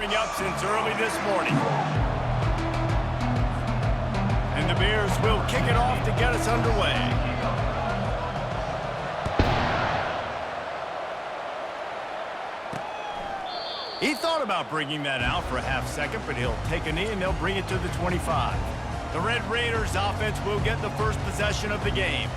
Up since early this morning. And the Bears will kick it off to get us underway. He thought about bringing that out for a half second, but he'll take a knee and they'll bring it to the 25. The Red Raiders offense will get the first possession of the game.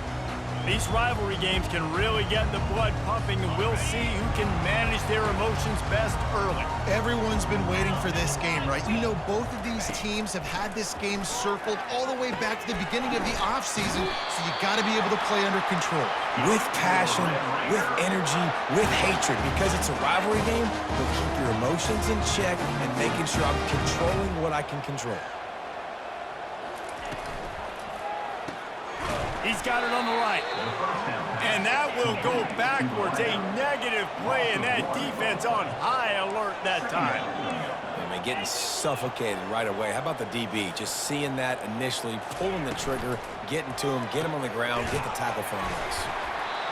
These rivalry games can really get the blood pumping, and we'll see who can manage their emotions best early. Everyone's been waiting for this game, right? You know, both of these teams have had this game circled all the way back to the beginning of the offseason, so you got to be able to play under control. With passion, with energy, with hatred, because it's a rivalry game, but keep your emotions in check and making sure I'm controlling what I can control. He's got it on the right. And that will go backwards. A negative play, and that defense on high alert that time. I mean, getting suffocated right away. How about the DB? Just seeing that initially, pulling the trigger, getting to him, get him on the ground, get the tackle for him.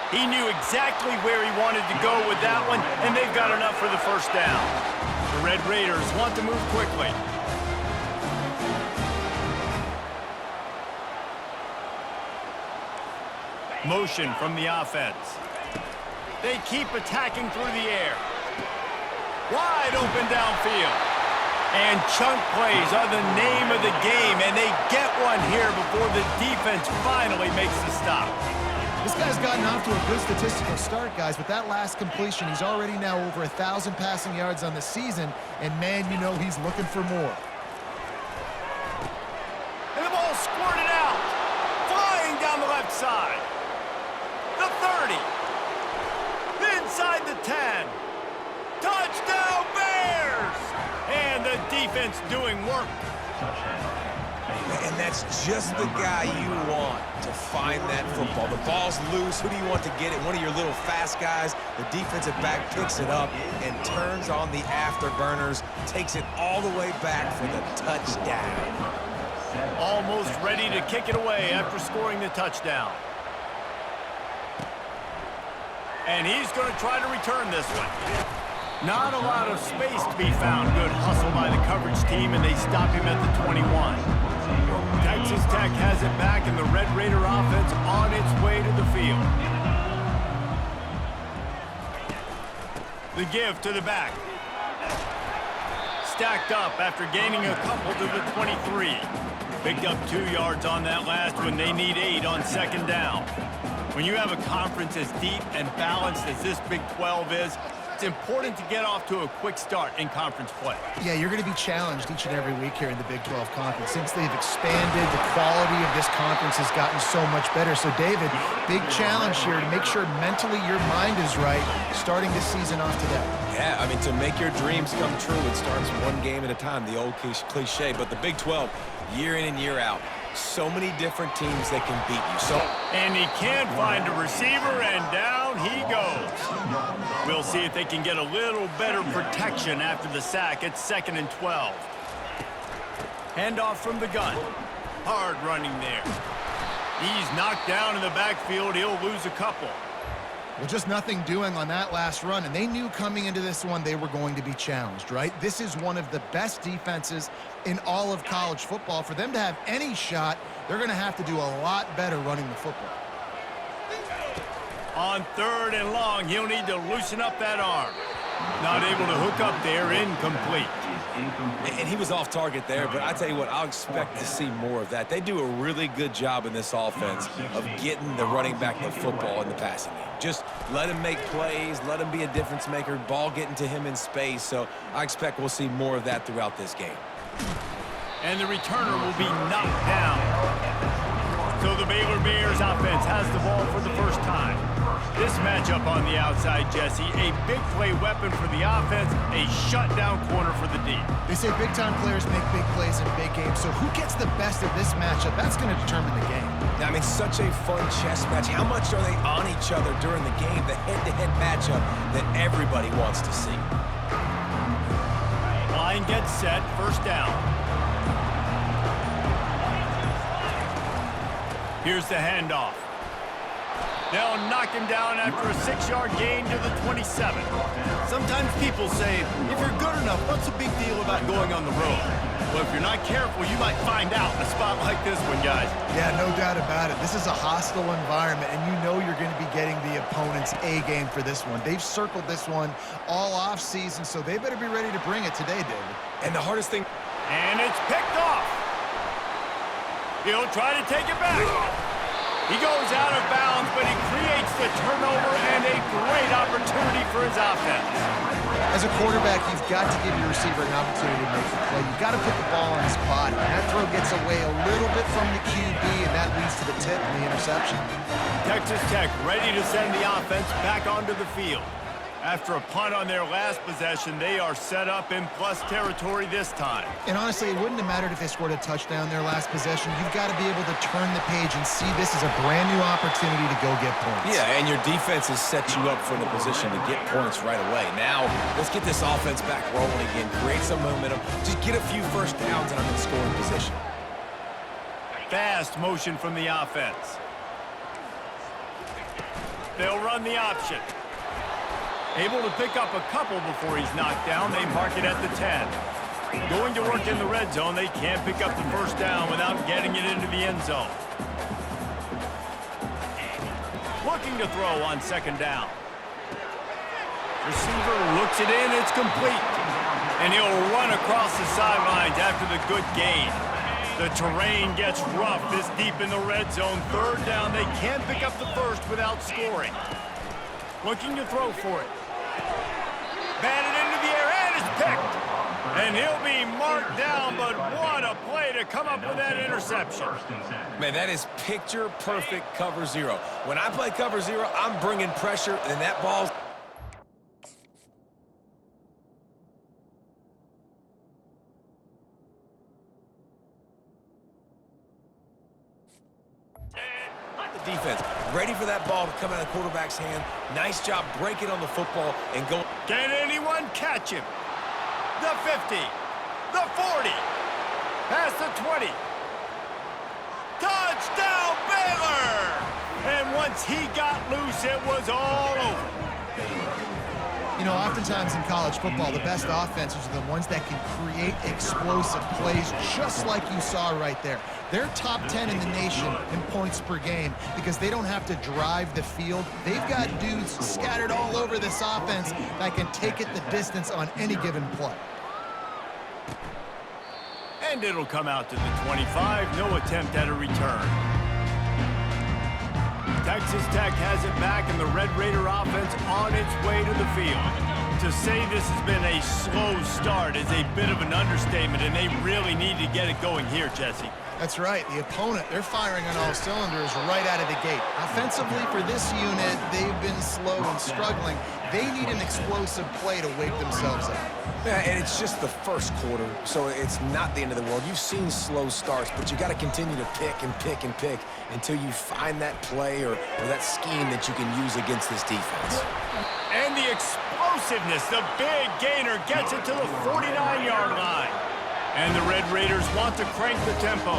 He knew exactly where he wanted to go with that one, and they've got enough for the first down. The Red Raiders want to move quickly. Motion from the offense. They keep attacking through the air. Wide open downfield. And chunk plays are the name of the game, and they get one here before the defense finally makes the stop. This guy's gotten off to a good statistical start, guys, but that last completion, he's already now over 1,000 passing yards on the season, and man, you know he's looking for more. And the ball squirted out, flying down the left side. The 30. Inside the 10. Touchdown Bears! And the defense doing work. And that's just the guy you want to find that football. The ball's loose. Who do you want to get it? One of your little fast guys. The defensive back picks it up and turns on the afterburners, takes it all the way back for the touchdown. Almost ready to kick it away after scoring the touchdown. And he's going to try to return this one. Not a lot of space to be found. Good hustle by the coverage team, and they stop him at the 21. Texas Tech has it back, and the Red Raider offense on its way to the field. The give to the back. Stacked up after gaining a couple to the 23. Picked up 2 yards on that last one. They need 8 on second down. When you have a conference as deep and balanced as this Big 12 is, it's important to get off to a quick start in conference play. Yeah, you're going to be challenged each and every week here in the Big 12 Conference. Since they've expanded, the quality of this conference has gotten so much better. So, David, big challenge here to make sure mentally your mind is right starting this season off today. Yeah, I mean, to make your dreams come true, it starts one game at a time, the old cliche. But the Big 12, year in and year out, so many different teams that can beat you. And he can't find a receiver, and down he goes. We'll see if they can get a little better protection after the sack. It's 2nd and 12. Handoff from the gun. Hard running there. He's knocked down in the backfield. He'll lose a couple. Well, just nothing doing on that last run, and they knew coming into this one they were going to be challenged, right? This is one of the best defenses in all of college football. For them to have any shot, they're going to have to do a lot better running the football. On 3rd and long, he'll need to loosen up that arm. Not able to hook up there, incomplete. And he was off target there, but I tell you what, I'll expect to see more of that. They do a really good job in this offense of getting the running back the football in the passing game. Just let him make plays, let him be a difference maker, ball getting to him in space. So I expect we'll see more of that throughout this game. And the returner will be knocked down. So the Baylor Bears offense has the ball for the first time. This matchup on the outside, Jesse, a big play weapon for the offense, a shutdown corner for the D. They say big-time players make big plays in big games, so who gets the best of this matchup? That's going to determine the game. I mean, such a fun chess match. How much are they on each other during the game? The head-to-head matchup that everybody wants to see. Line gets set, first down. Here's the handoff. They'll knock him down after a 6-yard gain to the 27. Sometimes people say, if you're good enough, what's the big deal about going on the road? Well, if you're not careful, you might find out in a spot like this one, guys. Yeah, no doubt about it. This is a hostile environment, and you know you're going to be getting the opponent's A game for this one. They've circled this one all offseason, so they better be ready to bring it today, David. And the hardest thing... And it's picked off. He'll try to take it back. He goes out of bounds, but he creates the turnover and a great opportunity for his offense. As a quarterback, you've got to give your receiver an opportunity to make the play. You've got to put the ball on his body. That throw gets away a little bit from the QB, and that leads to the tip and the interception. Texas Tech ready to send the offense back onto the field. After a punt on their last possession, they are set up in plus territory this time. And honestly, it wouldn't have mattered if they scored a touchdown their last possession. You've got to be able to turn the page and see this as a brand new opportunity to go get points. Yeah, and your defense has set you up for the position to get points right away. Now, let's get this offense back rolling again, create some momentum, just get a few first downs, and I'm in scoring position. Fast motion from the offense. They'll run the option. Able to pick up a couple before he's knocked down. They mark it at the 10. Going to work in the red zone. They can't pick up the first down without getting it into the end zone. Looking to throw on second down. Receiver looks it in. It's complete. And he'll run across the sidelines after the good gain. The terrain gets rough this deep in the red zone. Third down. They can't pick up the first without scoring. Looking to throw for it. Batted into the air, and it's picked. And he'll be marked down, but what a play to come up with that interception. Man, that is picture-perfect cover zero. When I play cover zero, I'm bringing pressure, and that ball's... defense ready for that ball to come out of the quarterback's hand. Nice job breaking on the football and go. Can anyone catch him? The 50, the 40, past the 20. Touchdown, Baylor! And once he got loose, it was all over. You know, oftentimes in college football, the best offenses are the ones that can create explosive plays, just like you saw right there. They're top 10 in the nation in points per game because they don't have to drive the field. They've got dudes scattered all over this offense that can take it the distance on any given play. And it'll come out to the 25. No attempt at a return. Texas Tech has it back, and the Red Raider offense on its way to the field. To say this has been a slow start is a bit of an understatement, and they really need to get it going here, Jesse. That's right. The opponent, they're firing on all cylinders right out of the gate. Offensively, for this unit, they've been slow and struggling. They need an explosive play to wake themselves up. Yeah, and it's just the first quarter, so it's not the end of the world. You've seen slow starts, but you got to continue to pick and pick and pick until you find that play or that scheme that you can use against this defense. And the explosiveness, the big gainer gets it to the 49-yard line. And the Red Raiders want to crank the tempo.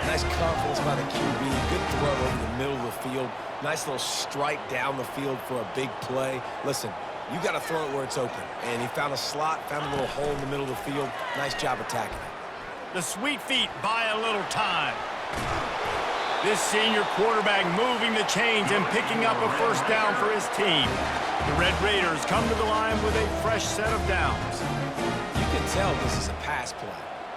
Nice confidence by the QB. Good throw over the middle of the field. Nice little strike down the field for a big play. Listen, you got to throw it where it's open. And he found a slot, found a little hole in the middle of the field. Nice job attacking it. The sweet feet buy a little time. This senior quarterback moving the chains and picking up a first down for his team. The Red Raiders come to the line with a fresh set of downs. You can tell this is a pass play.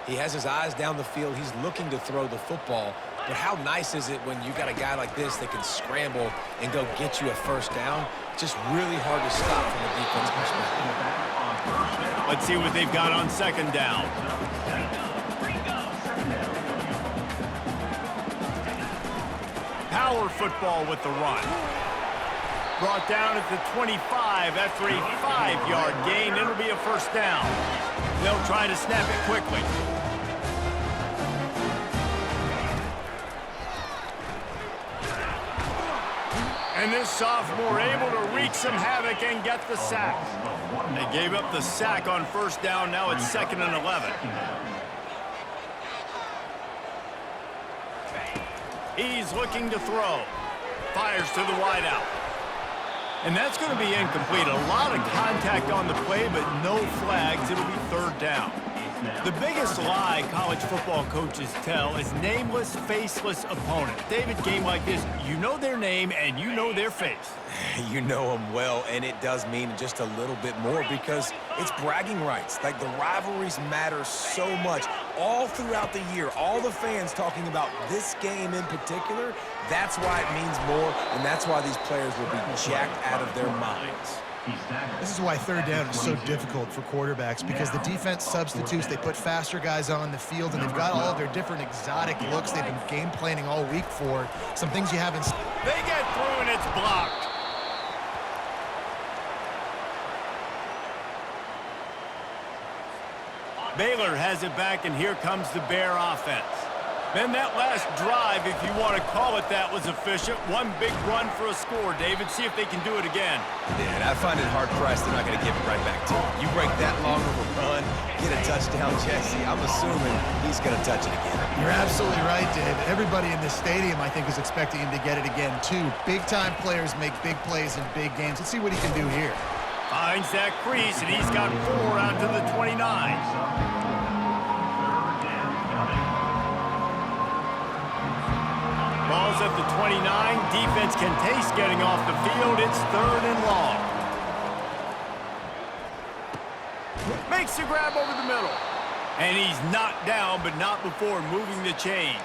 He has his eyes down the field. He's looking to throw the football. But how nice is it when you got a guy like this that can scramble and go get you a first down? Just really hard to stop from a defense perspective. Let's see what they've got on second down. Power football with the run. Brought down at the 25 after a 5-yard gain. It'll be a first down. They'll try to snap it quickly. And this sophomore able to wreak some havoc and get the sack. They gave up the sack on first down. Now it's 2nd and 11. He's looking to throw. Fires to the wideout. And that's going to be incomplete. A lot of contact on the play, but no flags. It'll be third down. The biggest lie college football coaches tell is nameless, faceless opponent. David, game like this, you know their name and you know their face. You know them well, and it does mean just a little bit more because it's bragging rights. Like, the rivalries matter so much all throughout the year. All the fans talking about this game in particular, that's why it means more, and that's why these players will be jacked out of their minds. This is why third down is so difficult for quarterbacks, because the defense substitutes. They put faster guys on the field, and they've got all of their different exotic looks they've been game planning all week for. Some things you haven't seen. They get through, and it's blocked. Baylor has it back, and here comes the Bear offense. Then that last drive, if you want to call it that, was efficient. One big run for a score, David. See if they can do it again. Yeah, and I find it hard-pressed they're not going to give it right back to him. You break that long of a run, get a touchdown, Jesse, I'm assuming he's going to touch it again. You're absolutely right, David. Everybody in this stadium, I think, is expecting him to get it again, too. Big-time players make big plays in big games. Let's see what he can do here. Finds that crease, and he's got 4 out to the 29. Ball's at the 29. Defense can taste getting off the field. It's 3rd and long. Makes the grab over the middle. And he's knocked down, but not before moving the chains.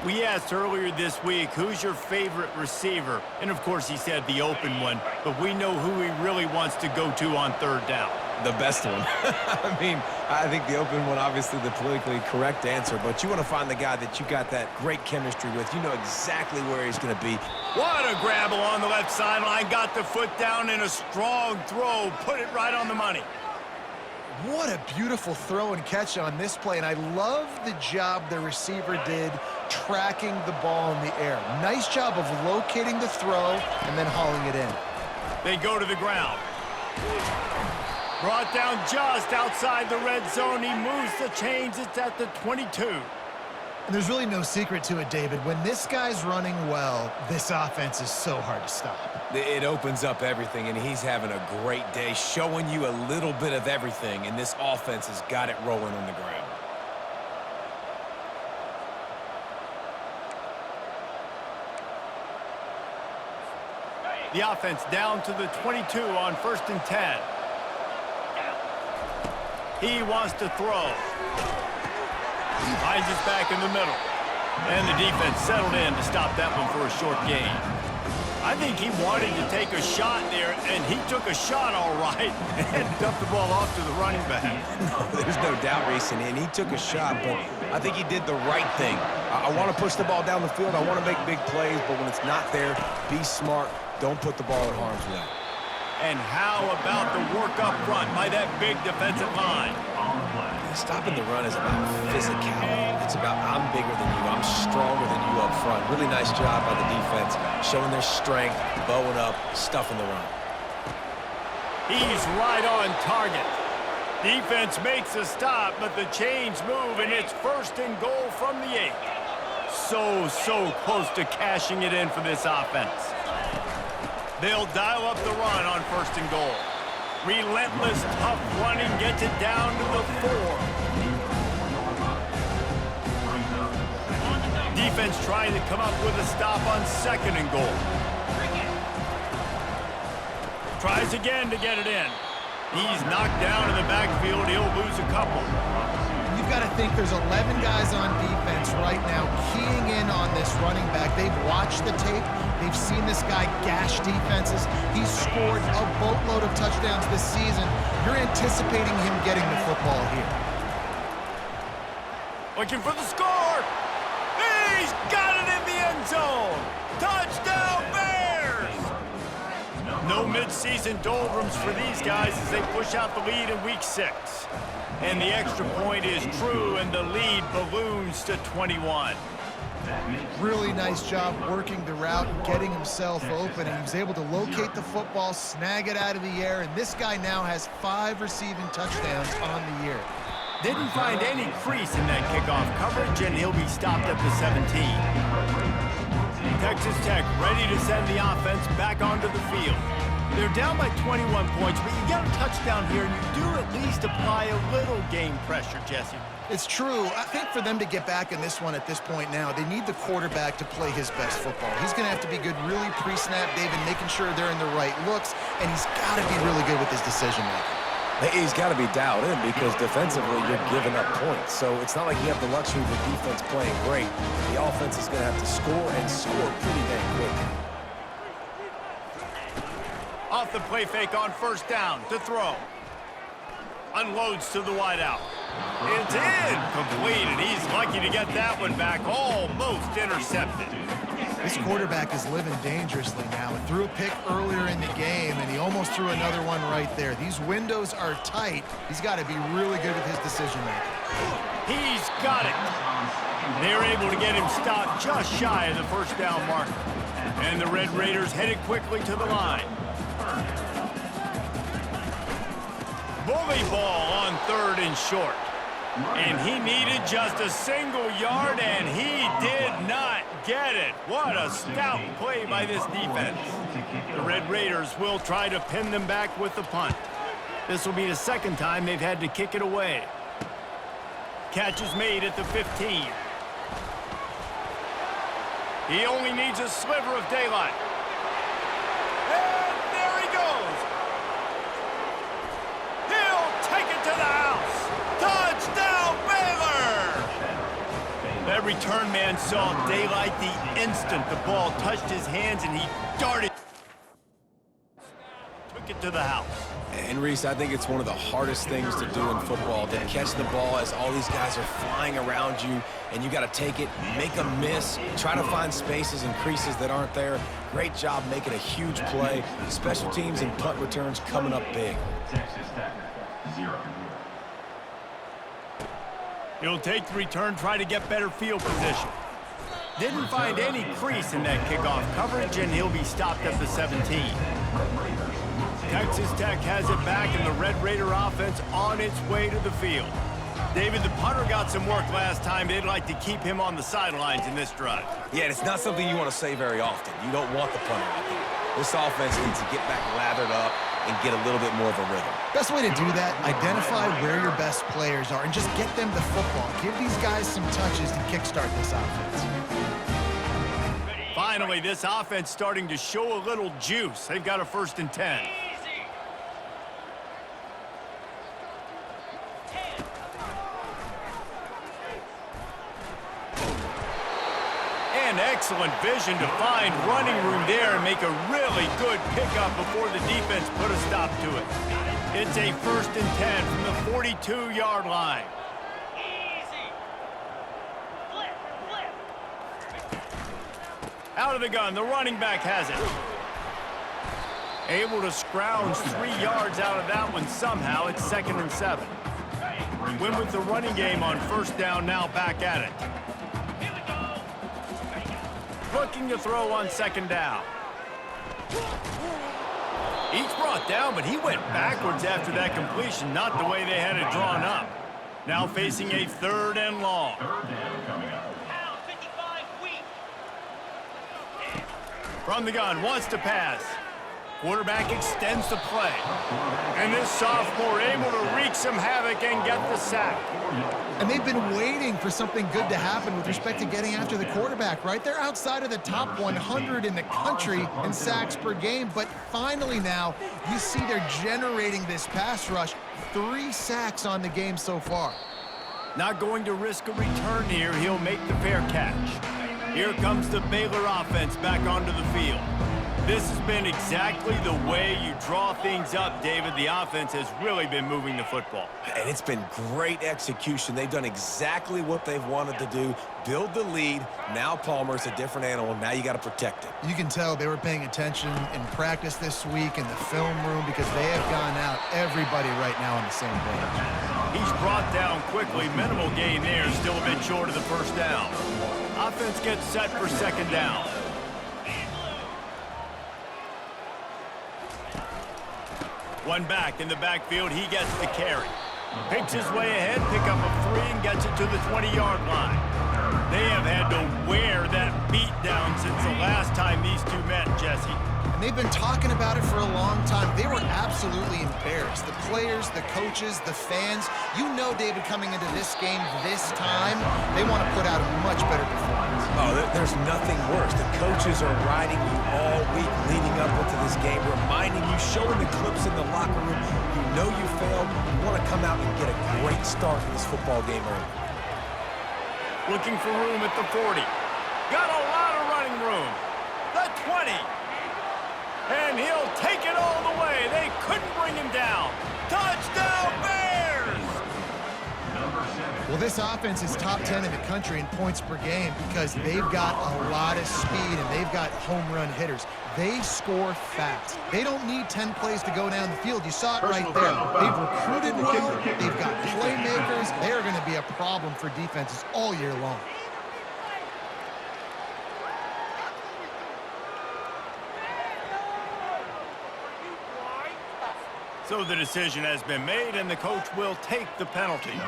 We asked earlier this week, who's your favorite receiver? And, of course, he said the open one. But we know who he really wants to go to on third down. The best one. I mean, I think the open one, obviously the politically correct answer, but you want to find the guy that you got that great chemistry with. You know exactly where he's going to be. What a grab along the left sideline. Got the foot down in a strong throw. Put it right on the money. What a beautiful throw and catch on this play, and I love the job the receiver did tracking the ball in the air. Nice job of locating the throw and then hauling it in. They go to the ground. Brought down just outside the red zone. He moves the chains. It's at the 22. And there's really no secret to it, David. When this guy's running well, this offense is so hard to stop. It opens up everything, and he's having a great day, showing you a little bit of everything, and this offense has got it rolling on the ground. The offense down to the 22 on 1st and 10. He wants to throw. Finds us back in the middle. And the defense settled in to stop that one for a short gain. I think he wanted to take a shot there, and he took a shot all right and dumped the ball off to the running back. There's no doubt, Reese, and he took a shot, but I think he did the right thing. I want to push the ball down the field. I want to make big plays, but when it's not there, be smart. Don't put the ball in harm's way. And how about the work up front by that big defensive line? Stopping the run is about physicality. It's about I'm bigger than you. I'm stronger than you up front. Really nice job by the defense, showing their strength, bowing up, stuffing the run. He's right on target. Defense makes a stop, but the chains move, and it's 1st and goal from the 8. So close to cashing it in for this offense. They'll dial up the run on 1st and goal. Relentless, tough running gets it down to the 4. Defense trying to come up with a stop on 2nd and goal. Tries again to get it in. He's knocked down in the backfield. He'll lose a couple. You've got to think there's 11 guys on defense right now keying in on this running back. They've watched the tape. They've seen this guy gash defenses. He's scored a boatload of touchdowns this season. You're anticipating him getting the football here. Looking for the score. He's got it in the end zone. Touchdown, Bears! No midseason doldrums for these guys as they push out the lead in Week 6. And the extra point is true, and the lead balloons to 21. Really nice job working the route and getting himself open, and he was able to locate the football, snag it out of the air, and this guy now has 5 receiving touchdowns on the year. Didn't find any crease in that kickoff coverage, and he'll be stopped at the 17. Texas Tech ready to send the offense back onto the field. They're down by 21 points, but you get a touchdown here, and you do at least apply a little game pressure, Jesse. It's true. I think for them to get back in this one at this point now, they need the quarterback to play his best football. He's going to have to be good really pre-snap, David, making sure they're in the right looks, and he's got to be really good with his decision-making. He's got to be dialed in because defensively you're giving up points. So it's not like you have the luxury of the defense playing great. The offense is going to have to score and score pretty dang quick. Off the play fake on first down to throw. Unloads to the wideout. It's incomplete, and he's lucky to get that one back. Almost intercepted. This quarterback is living dangerously now. He threw a pick earlier in the game, and he almost threw another one right there. These windows are tight. He's got to be really good with his decision-making. He's got it. They're able to get him stopped just shy of the first down marker. And the Red Raiders headed quickly to the line. Bully ball on third and short. And he needed just a single yard, and he did not get it. What a stout play by this defense. The Red Raiders will try to pin them back with the punt. This will be the second time they've had to kick it away. Catch is made at the 15. He only needs a sliver of daylight. And there he goes. He'll take it to the house. Touchdown, Baylor! That return man saw daylight the instant the ball touched his hands, and he darted. Took it to the house. And, Reese, I think it's one of the hardest things to do in football, to catch the ball as all these guys are flying around you, and you got to take it, make a miss, try to find spaces and creases that aren't there. Great job making a huge play. Special teams and punt returns coming up big. Texas Tech, 0. He'll take the return, try to get better field position. Didn't find any crease in that kickoff coverage, and he'll be stopped at the 17. Texas Tech has it back, and the Red Raider offense on its way to the field. David, the punter got some work last time. They'd like to keep him on the sidelines in this drive. Yeah, it's not something you want to say very often. You don't want the punter out there. This offense needs to get back lathered up and get a little bit more of a rhythm. Best way to do that, identify where your best players are and just get them the football. Give these guys some touches to kickstart this offense. Finally, this offense starting to show a little juice. They've got a 1st and 10. And excellent vision to find running room there and make a really good pickup before the defense put a stop to it. It's a 1st and 10 from the 42-yard line. Out of the gun, the running back has it. Able to scrounge 3 yards out of that one somehow. It's 2nd and 7. Win with the running game on 1st down, now back at it. Looking to throw on 2nd down. He's brought down, but he went backwards after that completion, not the way they had it drawn up. Now facing a 3rd and long. From the gun, wants to pass. Quarterback extends the play. And this sophomore able to wreak some havoc and get the sack. And they've been waiting for something good to happen with respect to getting after the quarterback, right? They're outside of the top 100 in the country in sacks per game, but finally now you see they're generating this pass rush. 3 sacks on the game so far. Not going to risk a return here. He'll make the fair catch. Here comes the Baylor offense back onto the field. This has been exactly the way you draw things up, David. The offense has really been moving the football. And it's been great execution. They've done exactly what they've wanted to do. Build the lead. Now Palmer's a different animal. Now you got to protect it. You can tell they were paying attention in practice this week in the film room because they have gone out everybody right now on the same page. He's brought down quickly. Minimal gain there. Still a bit short of the 1st down. Offense gets set for 2nd down. One back in the backfield, he gets the carry. Picks his way ahead, pick up a 3, and gets it to the 20-yard line. They have had to wear that beat down since the last time these two met, Jesse. And they've been talking about it for a long time. They were absolutely embarrassed. The players, the coaches, the fans. You know, David, coming into this game this time, they want to put out a much better performance. Oh, there's nothing worse. The coaches are riding you all week leading up into this game, reminding you, showing the clips in the locker room. You know you failed. You want to come out and get a great start in this football game early. Looking for room at the 40. Got a lot of running room. The 20. And he'll take it all the way. They couldn't bring him down. Touchdown, Bears! Well, this offense is top 10 in the country in points per game because they've got a lot of speed and they've got home run hitters. They score fast. They don't need 10 plays to go down the field. You saw it right there. They've recruited well. They've got playmakers. They're going to be a problem for defenses all year long. So the decision has been made, and the coach will take the penalty.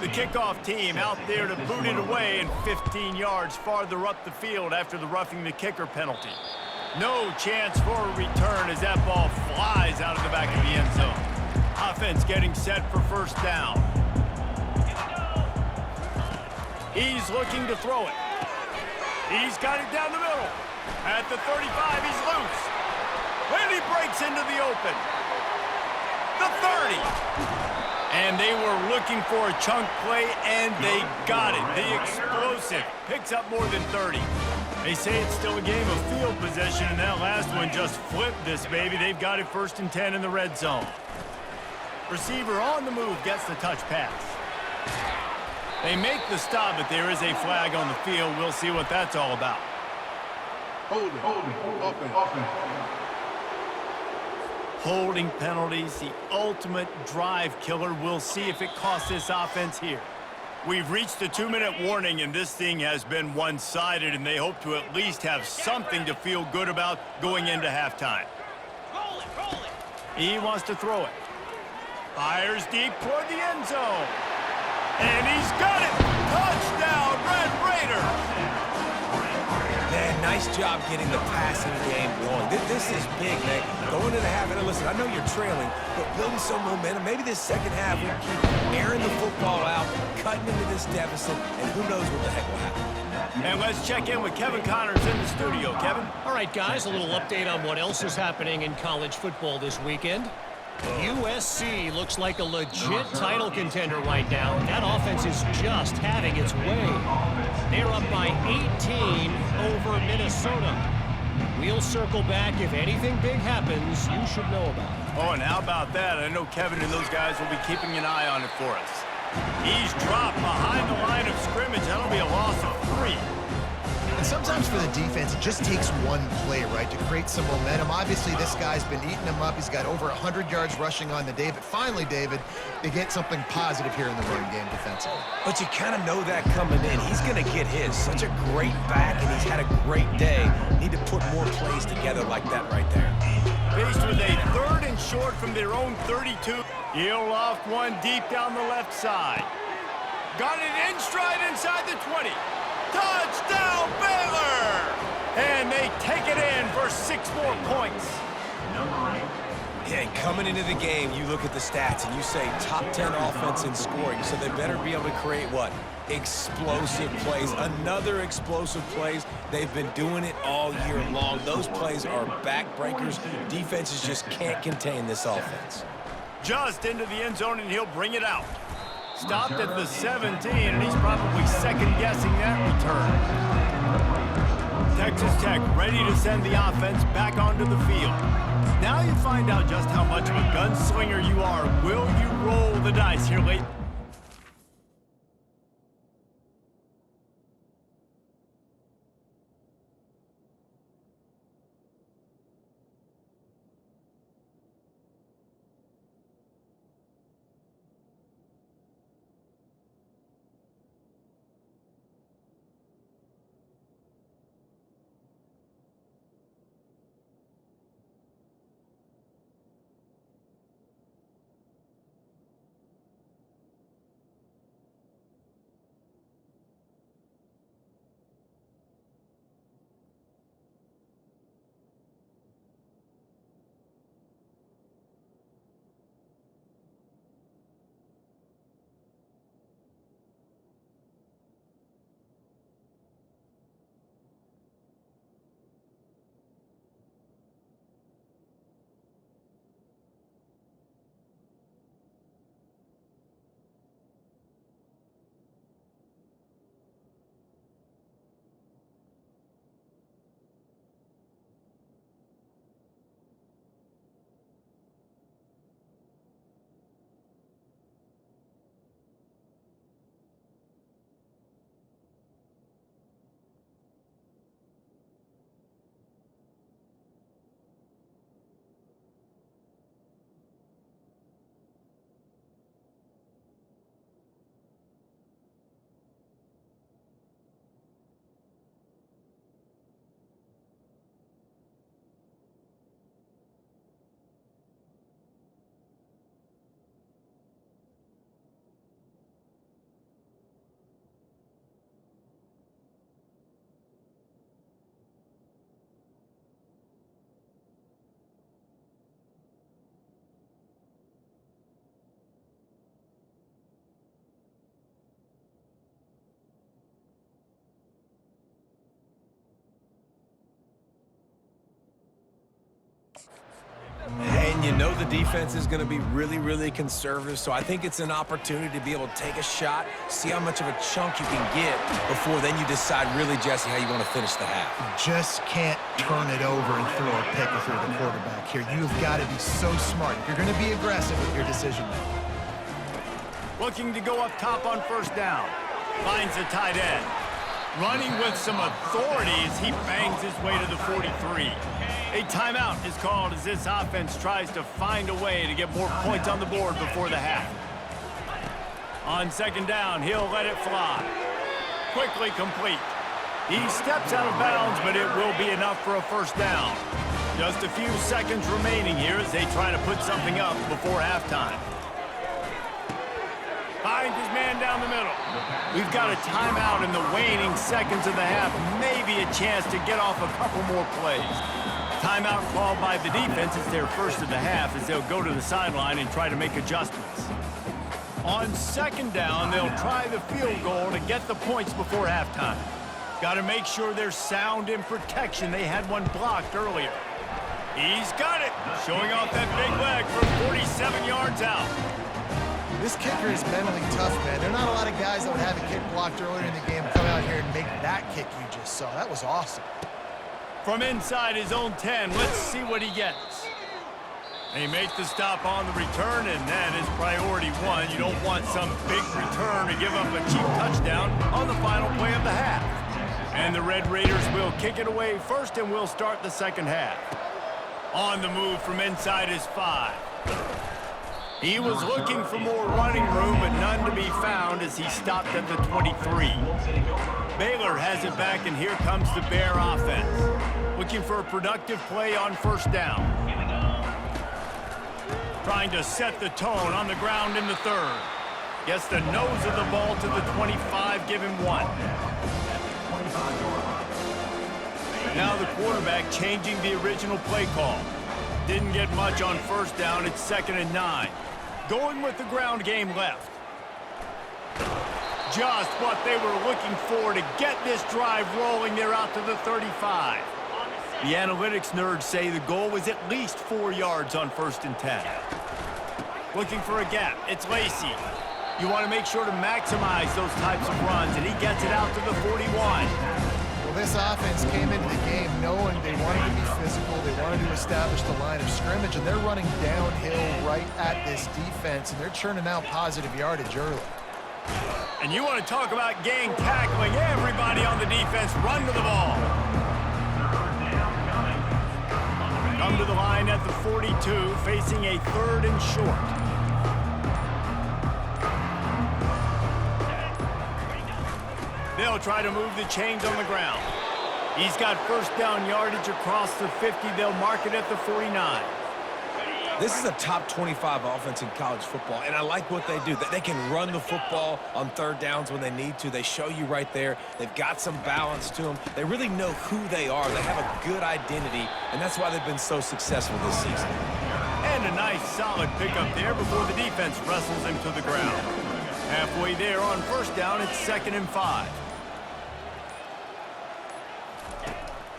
The kickoff team out there to boot it away and 15 yards farther up the field after the roughing the kicker penalty. No chance for a return as that ball flies out of the back of the end zone. Offense getting set for first down. He's looking to throw it. He's got it down the middle. At the 35, he's loose. And he breaks into the open. The 30. And they were looking for a chunk play, and they got it. The explosive picks up more than 30. They say it's still a game of field possession, and that last one just flipped this baby. They've got it 1st and 10 in the red zone. Receiver on the move gets the touch pass. They make the stop, but there is a flag on the field. We'll see what that's all about. Holding penalties, the ultimate drive killer. We'll see if it costs this offense here. We've reached the 2-minute warning, and this thing has been one-sided, and they hope to at least have something to feel good about going into halftime. Roll it. He wants to throw it. Fires deep toward the end zone. And he's got it! Touchdown, Red Raiders! Man, nice job getting the passing game going. This is big, man. Going into the half, and listen, I know you're trailing, but building some momentum. Maybe this second half we keep airing the football out, cutting into this deficit, and who knows what the heck will happen. And let's check in with Kevin Connors in the studio. Kevin? All right, guys, a little update on what else is happening in college football this weekend. USC looks like a legit title contender right now. That offense is just having its way. They're up by 18 over Minnesota. We'll circle back if anything big happens you should know about. Oh, and how about that? I know Kevin and those guys will be keeping an eye on it for us. He's dropped behind the line of scrimmage. That'll be a loss of 3. And sometimes for the defense, it just takes one play, right, to create some momentum. Obviously, this guy's been eating them up. He's got over 100 yards rushing on the day. But finally, David, they get something positive here in the run game defensively. But you kind of know that coming in. He's going to get his. Such a great back, and he's had a great day. Need to put more plays together like that right there. Faced with a 3rd and short from their own 32. He'll loft one deep down the left side. Got it in stride inside the 20. Touchdown, Baylor! And they take it in for 6 more points. Yeah, and coming into the game, you look at the stats and you say top 10 offense in scoring, so they better be able to create what? Explosive plays. Another explosive plays. They've been doing it all year long. Those plays are backbreakers. Defenses just can't contain this offense. Just into the end zone, and he'll bring it out. Stopped at the 17, and he's probably second-guessing that return. Texas Tech ready to send the offense back onto the field. Now you find out just how much of a gunslinger you are. Will you roll the dice here late? know the defense is going to be really, really conservative, so I think it's an opportunity to be able to take a shot, see how much of a chunk you can get before then you decide really, Jesse, how you want to finish the half. You just can't turn it over and throw a pick if you're the quarterback here. You've got to be so smart if you're going to be aggressive with your decision making. Looking to go up top on first down. Finds a tight end. Running with some authority as he bangs his way to the 43. A timeout is called as this offense tries to find a way to get more points on the board before the half. On second down, he'll let it fly. Quickly complete. He steps out of bounds, but it will be enough for a first down. Just a few seconds remaining here as they try to put something up before halftime. Finds his man down the middle. We've got a timeout in the waning seconds of the half. Maybe a chance to get off a couple more plays. Timeout called by the defense is their first of the half as they'll go to the sideline and try to make adjustments. On second down, they'll try the field goal to get the points before halftime. Got to make sure they're sound in protection. They had one blocked earlier. He's got it, showing off that big leg from 47 yards out. This kicker is mentally tough, man. There are not a lot of guys that would have a kick blocked earlier in the game come out here and make that kick you just saw. That was awesome. From inside his own 10, let's see what he gets. They make the stop on the return, and that is priority one. You don't want some big return to give up a cheap touchdown on the final play of the half. And the Red Raiders will kick it away first, and we'll start the second half. On the move from inside his 5. He was looking for more running room, but none to be found as he stopped at the 23. Baylor has it back, and here comes the Bear offense. Looking for a productive play on first down. Trying to set the tone on the ground in the third. Gets the nose of the ball to the 25, give him 1. Now the quarterback changing the original play call. Didn't get much on first down. It's 2nd and 9. Going with the ground game left. Just what they were looking for to get this drive rolling. They're out to the 35. The analytics nerds say the goal was at least 4 yards on 1st and 10. Looking for a gap. It's Lacey. You want to make sure to maximize those types of runs, and he gets it out to the 41. Well, this offense came into the game knowing they wanted to be physical, they wanted to establish the line of scrimmage, and they're running downhill right at this defense, and they're churning out positive yardage early. And you want to talk about gang tackling. Everybody on the defense run to the ball. Come to the line at the 42, facing a 3rd and short. They'll try to move the chains on the ground. He's got first down yardage across the 50. They'll mark it at the 49. This is a top 25 offense in college football, and I like what they do. They can run the football on 3rd downs when they need to. They show you right there. They've got some balance to them. They really know who they are. They have a good identity, and that's why they've been so successful this season. And a nice solid pickup there before the defense wrestles him to the ground. Halfway there on first down, it's 2nd and 5.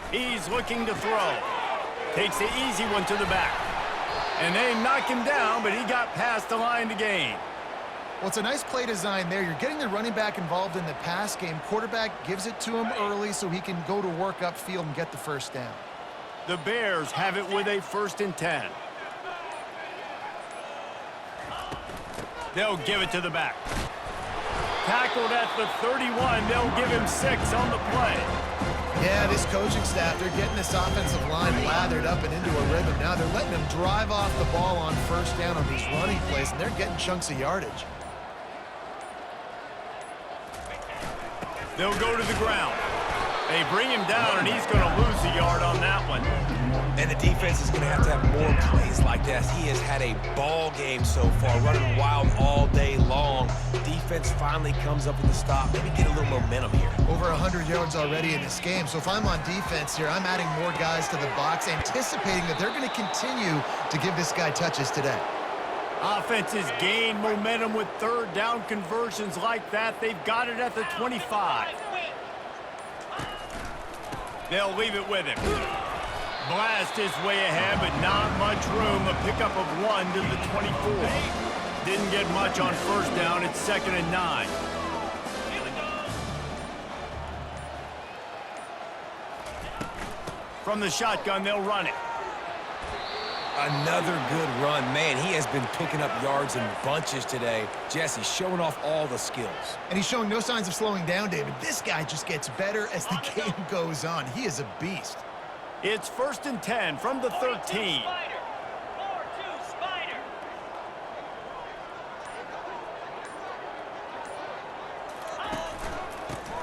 He's looking to throw. Takes the easy one to the back. And they knock him down, but he got past the line to gain. Well, it's a nice play design there. You're getting the running back involved in the pass game. Quarterback gives it to him early so he can go to work upfield and get the first down. The Bears have it with a 1st and 10. They'll give it to the back. Tackled at the 31. They'll give him 6 on the play. Yeah, this coaching staff, they're getting this offensive line lathered up and into a rhythm. Now they're letting them drive off the ball on first down on these running plays, and they're getting chunks of yardage. They'll go to the ground. They bring him down, and he's going to lose a yard on that one. And the defense is going to have more plays like that. He has had a ball game so far, running wild all day long. Defense finally comes up with a stop. Maybe get a little momentum here. Over 100 yards already in this game. So if I'm on defense here, I'm adding more guys to the box, anticipating that they're going to continue to give this guy touches today. Offenses gain momentum with 3rd down conversions like that. They've got it at the 25. They'll leave it with him. Blast his way ahead, but not much room. A pickup of 1 to the 24. Didn't get much on first down. It's 2nd and 9. From the shotgun, they'll run it. Another good run. Man, he has been picking up yards in bunches today. Jesse showing off all the skills. And he's showing no signs of slowing down, David. This guy just gets better as the game goes on. He is a beast. It's 1st and 10 from the 13.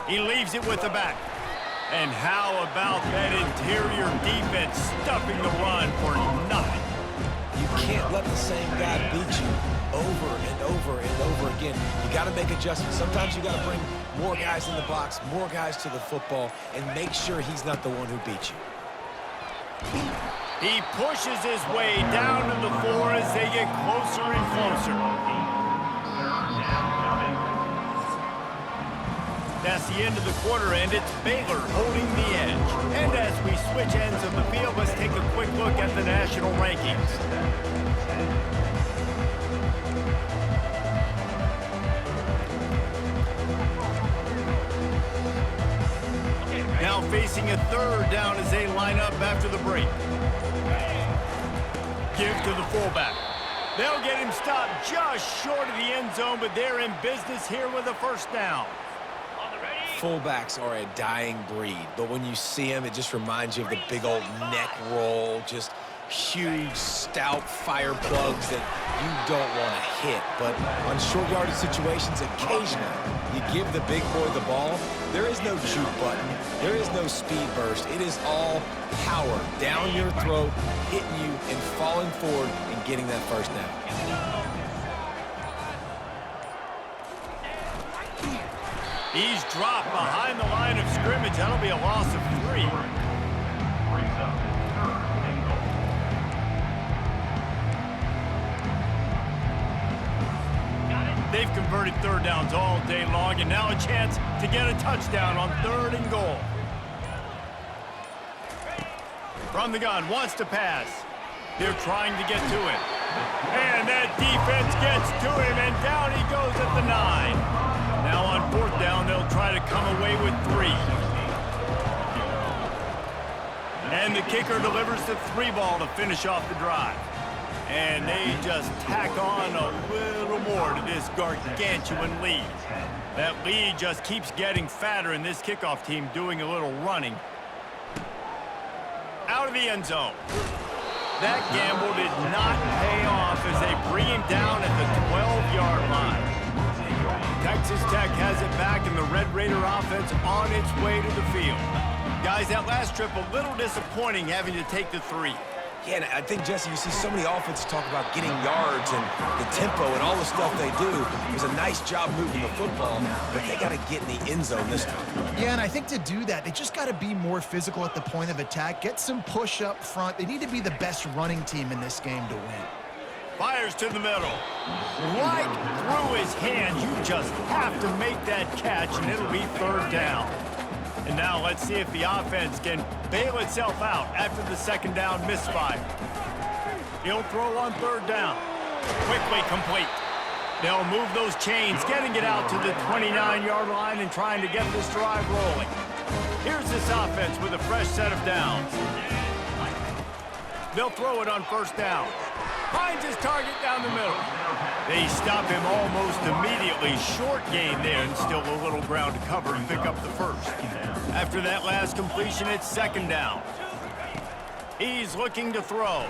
He leaves it with the back. And how about that interior defense stuffing the run for nothing? You can't let the same guy beat you over and over and over again. You got to make adjustments. Sometimes you got to bring more guys in the box, more guys to the football, and make sure he's not the one who beat you. He pushes his way down to the 4 as they get closer and closer. That's the end of the quarter, and it's Baylor holding the edge. And as we switch ends of the field, let's take a quick look at the national rankings. Now facing a 3rd down as they line up after the break. Give to the fullback. They'll get him stopped just short of the end zone, but they're in business here with a 1st down. Fullbacks are a dying breed, but when you see him, it just reminds you of the big old neck roll, just huge, stout fire plugs that you don't want to hit. But on short yardage situations, occasionally, you give the big boy the ball, there is no juke button, there is no speed burst. It is all power down your throat, hitting you and falling forward and getting that 1st down. He's dropped behind the line of scrimmage. That'll be a loss of 3. They've converted 3rd downs all day long, and now a chance to get a touchdown on 3rd and goal. From the gun, wants to pass. They're trying to get to him. And that defense gets to him, and down he goes at the 9. Now on 4th down, they'll try to come away with 3. And the kicker delivers the 3 ball to finish off the drive. And they just tack on a little more to this gargantuan lead. That lead just keeps getting fatter, and this kickoff team doing a little running. Out of the end zone. That gamble did not pay off as they bring him down at the 12-yard line. Texas Tech has it back, and the Red Raider offense on its way to the field. Guys, that last trip a little disappointing having to take the 3. Yeah, and I think, Jesse, you see so many offenses talk about getting yards and the tempo and all the stuff they do. It was a nice job moving the football, but they got to get in the end zone this time. Yeah, and I think to do that, they just got to be more physical at the point of attack, get some push up front. They need to be the best running team in this game to win. Fires to the middle. Right through his hands. You just have to make that catch, and it'll be 3rd down. And now let's see if the offense can bail itself out after the 2nd down misfire. He'll throw on 3rd down. Quickly complete. They'll move those chains, getting it out to the 29-yard line and trying to get this drive rolling. Here's this offense with a fresh set of downs. They'll throw it on 1st down. Finds his target down the middle. They stop him almost immediately. Short gain there, and still a little ground to cover and pick up the 1st. After that last completion, it's 2nd down. He's looking to throw.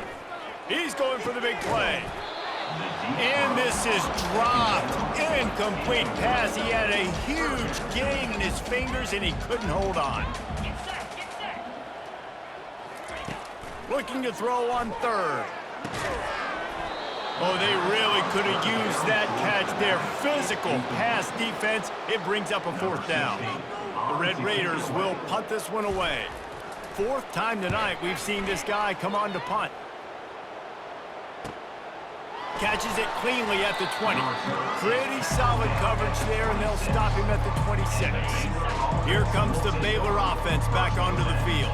He's going for the big play. And this is dropped. Incomplete pass. He had a huge gain in his fingers, and he couldn't hold on. Looking to throw on 3rd. Oh, they really could have used that catch there. Physical pass defense. It brings up a 4th down. The Red Raiders will punt this one away. 4th time tonight we've seen this guy come on to punt. Catches it cleanly at the 20. Pretty solid coverage there, and they'll stop him at the 26. Here comes the Baylor offense back onto the field.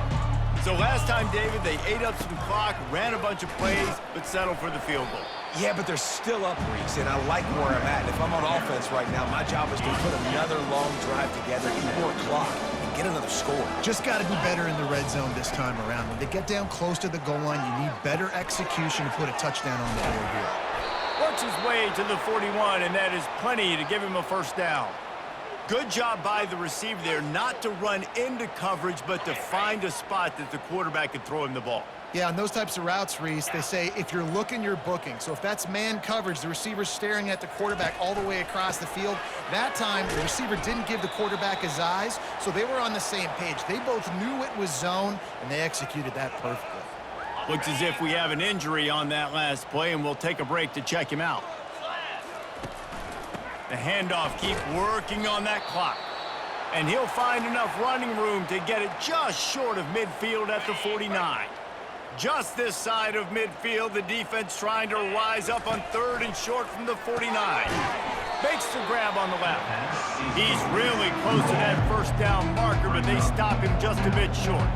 So last time, David, they ate up some clock, ran a bunch of plays, but settled for the field goal. Yeah, but they're still up, Reese, and I like where I'm at. If I'm on offense right now, my job is to put another long drive together, eat more clock, and get another score. Just got to be better in the red zone this time around. When they get down close to the goal line, you need better execution to put a touchdown on the board here. Works his way to the 41, and that is plenty to give him a first down. Good job by the receiver there not to run into coverage, but to find a spot that the quarterback could throw him the ball. Yeah, on those types of routes, Reese, they say if you're looking, you're booking. So if that's man coverage, the receiver's staring at the quarterback all the way across the field. That time, the receiver didn't give the quarterback his eyes, so they were on the same page. They both knew it was zone, and they executed that perfectly. Looks as if we have an injury on that last play, and we'll take a break to check him out. The handoff, keep working on that clock. And he'll find enough running room to get it just short of midfield at the 49. Just this side of midfield, the defense trying to rise up on 3rd and short from the 49. Makes the grab on the left. He's really close to that first down marker, but they stop him just a bit short.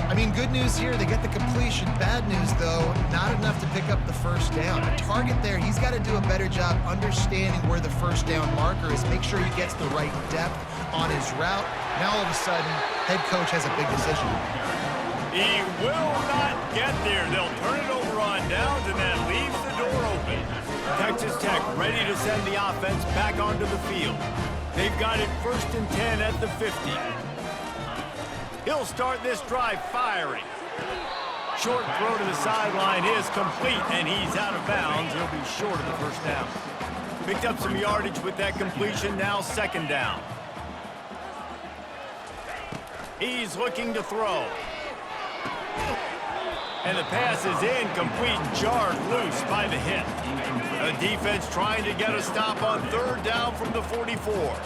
I mean, good news here, they get the completion. Bad news, though, not enough to pick up the first down. The target there, he's got to do a better job understanding where the first down marker is, make sure he gets the right depth on his route. Now, all of a sudden, head coach has a big decision. He will not get there. They'll turn it over on downs, and that leaves the door open. Texas Tech ready to send the offense back onto the field. They've got it 1st and 10 at the 50. He'll start this drive firing. Short throw to the sideline is complete, and he's out of bounds. He'll be short of the first down. Picked up some yardage with that completion, now 2nd down. He's looking to throw. And the pass is incomplete, jarred loose by the hit. The defense trying to get a stop on 3rd down from the 44.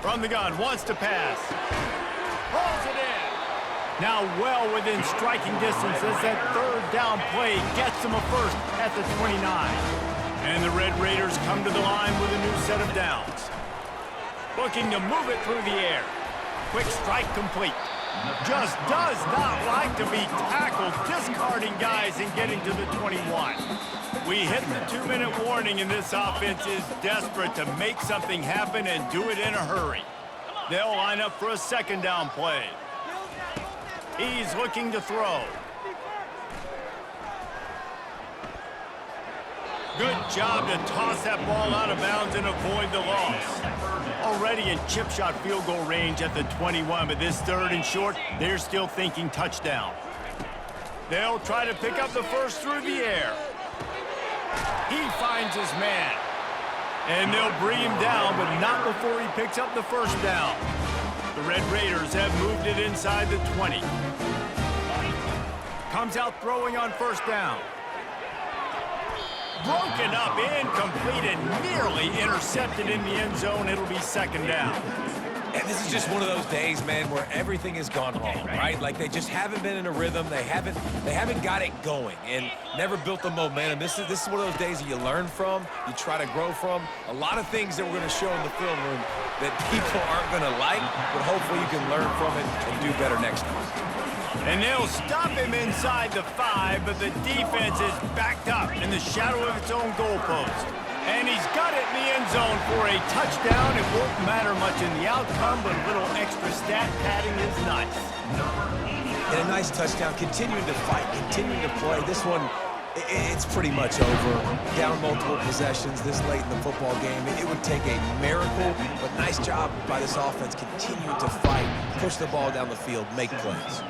From the gun, wants to pass. Pulls it in. Now well within striking distance as that 3rd down play gets him a first at the 29. And the Red Raiders come to the line with a new set of downs. Looking to move it through the air. Quick strike complete. Just does not like to be tackled, discarding guys and getting to the 21. We hit the 2-minute warning, and this offense is desperate to make something happen and do it in a hurry. They'll line up for a 2nd down play. He's looking to throw. Good job to toss that ball out of bounds and avoid the loss. Already in chip shot field goal range at the 21, but this 3rd and short, they're still thinking touchdown. They'll try to pick up the first through the air. He finds his man. And they'll bring him down, but not before he picks up the first down. The Red Raiders have moved it inside the 20. Comes out throwing on 1st down. Broken up, incomplete, and nearly intercepted in the end zone. It'll be 2nd down. And this is just one of those days, man, where everything has gone wrong, right? Like they just haven't been in a rhythm. They haven't got it going and never built the momentum. This is one of those days that you learn from, you try to grow from. A lot of things that we're going to show in the film room that people aren't going to like, but hopefully you can learn from it and do better next time. And they'll stop him inside the 5, but the defense is backed up in the shadow of its own goalpost. And he's got it in the end zone for a touchdown. It won't matter much in the outcome, but a little extra stat padding is nice. And a nice touchdown, continuing to fight, continuing to play. This one, it's pretty much over. Down multiple possessions this late in the football game. It would take a miracle, but nice job by this offense continuing to fight, push the ball down the field, make plays.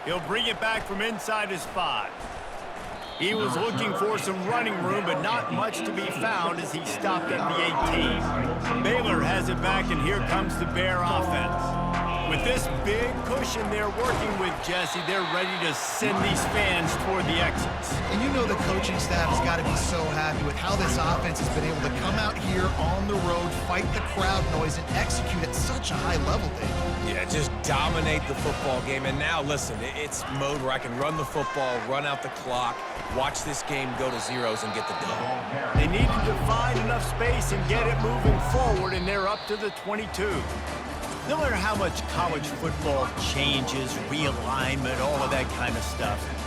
He'll bring it back from inside his 5. He was looking for some running room, but not much to be found as he stopped at the 18. Baylor has it back, and here comes the Bear offense. With this big cushion they're working with, Jesse, they're ready to send these fans toward the exits. And you know the coaching staff has got to be so happy with how this offense has been able to come out here on the road, fight the crowd noise, and execute at such a high level, Dave. Yeah, just dominate the football game. And now, listen, it's mode where I can run the football, run out the clock, watch this game go to zeros and get the dub. They needed to find enough space and get it moving forward, and they're up to the 22. No matter how much college football changes, realignment, all of that kind of stuff,